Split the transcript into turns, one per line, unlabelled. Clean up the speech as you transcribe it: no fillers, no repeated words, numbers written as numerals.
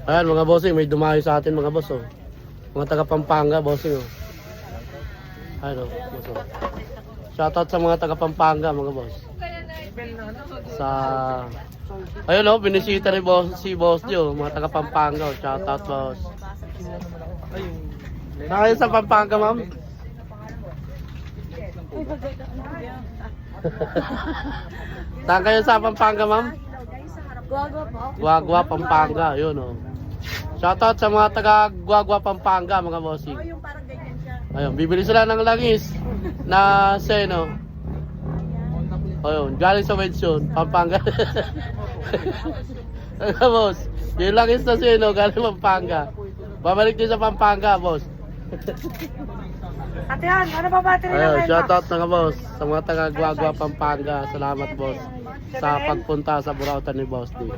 Ayan mga bossing, may dumayo sa atin mga boss oh. Mga taga Pampanga bossing oh. Ayan oh, boss oh. Shoutout sa mga taga Pampanga mga boss. Sa ayun oh, binisita ni boss si Boss Joe, mga taga Pampanga oh. Shoutout boss. Saan sa Pampanga ma'am? Saan kayo sa Pampanga ma'am?
Guagua po.
Guagua, Pampanga, yun oh. Shoutout sa mga taga Guagua, Pampanga mga bossing.
Oh, yung parang ganyan siya.
Ayun, bibili sila ng langis na seno. Ayun, galing sa Wensyon, Pampanga. Ayun boss, yung langis na seno galing Pampanga. Babalik din sa Pampanga boss.
Ate yan, ano ba battery
Ayun,
naman?
shoutout mga boss sa mga taga Guagua, Pampanga. Salamat boss sa pagpunta sa Burautan ni Boss D.